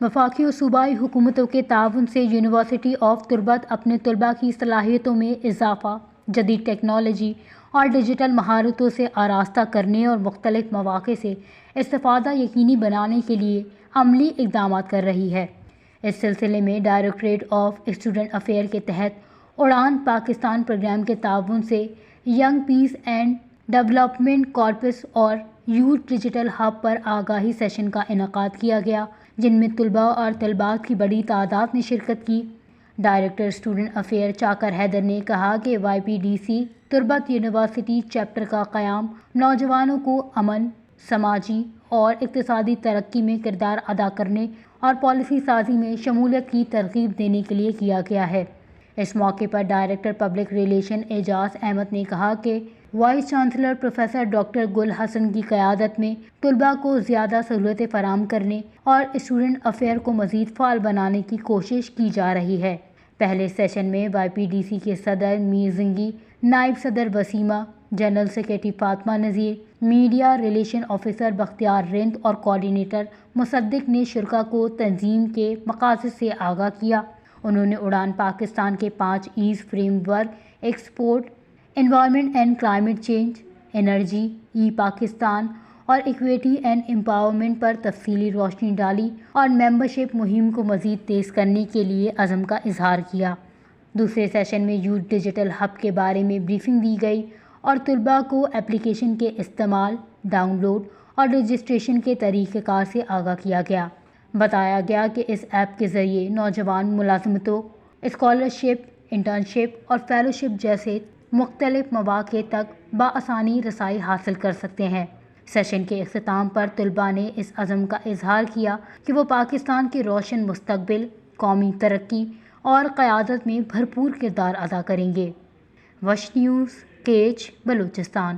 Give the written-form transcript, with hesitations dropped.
وفاقی اور صوبائی حکومتوں کے تعاون سے یونیورسٹی آف تربت اپنے طلباء کی صلاحیتوں میں اضافہ، جدید ٹیکنالوجی اور ڈیجیٹل مہارتوں سے آراستہ کرنے اور مختلف مواقع سے استفادہ یقینی بنانے کے لیے عملی اقدامات کر رہی ہے۔ اس سلسلے میں ڈائریکٹوریٹ آف اسٹوڈنٹ افیئر کے تحت اڑان پاکستان پروگرام کے تعاون سے young peace and development corps اور یوتھ ڈیجیٹل ہب پر آگاہی سیشن کا انعقاد کیا گیا، جن میں طلباء اور طالبات کی بڑی تعداد نے شرکت کی۔ ڈائریکٹر اسٹوڈنٹ افیئر چاکر حیدر نے کہا کہ وائی پی ڈی سی تربت یونیورسٹی چیپٹر کا قیام نوجوانوں کو امن، سماجی اور اقتصادی ترقی میں کردار ادا کرنے اور پالیسی سازی میں شمولیت کی ترغیب دینے کے لیے کیا گیا ہے۔ اس موقع پر ڈائریکٹر پبلک ریلیشن اعجاز احمد نے کہا کہ وائس چانسلر پروفیسر ڈاکٹر گل حسن کی قیادت میں طلباء کو زیادہ سہولتیں فراہم کرنے اور اسٹوڈنٹ افیئر کو مزید فعال بنانے کی کوشش کی جا رہی ہے۔ پہلے سیشن میں وائی پی ڈی سی کے صدر میر زنگی، نائب صدر Wasima, general secretary Fatima Nazir, media relation officer Bakhtiar Rind اور کوآرڈینیٹر مصدق نے شرکاء کو تنظیم کے مقاصد سے آگاہ کیا۔ انہوں نے اڑان پاکستان کے 5 Es framework, export, environment and climate change, energy, E Pakistan اور ایکویٹی اینڈ امپاورمنٹ پر تفصیلی روشنی ڈالی اور ممبرشپ مہم کو مزید تیز کرنے کے لیے عزم کا اظہار کیا۔ دوسرے سیشن میں یوتھ ڈیجیٹل ہب کے بارے میں بریفنگ دی گئی اور طلباء کو اپلیکیشن کے استعمال، ڈاؤن لوڈ اور رجسٹریشن کے طریقہ کار سے آگاہ کیا گیا۔ بتایا گیا کہ اس ایپ کے ذریعے نوجوان ملازمتوں، اسکالرشپ، انٹرنشپ اور فیلوشپ جیسے مختلف مواقع تک بآسانی رسائی حاصل کر سکتے ہیں۔ سیشن کے اختتام پر طلباء نے اس عزم کا اظہار کیا کہ وہ پاکستان کے روشن مستقبل، قومی ترقی اور قیادت میں بھرپور کردار ادا کریں گے۔ وش نیوز، کیچ، بلوچستان۔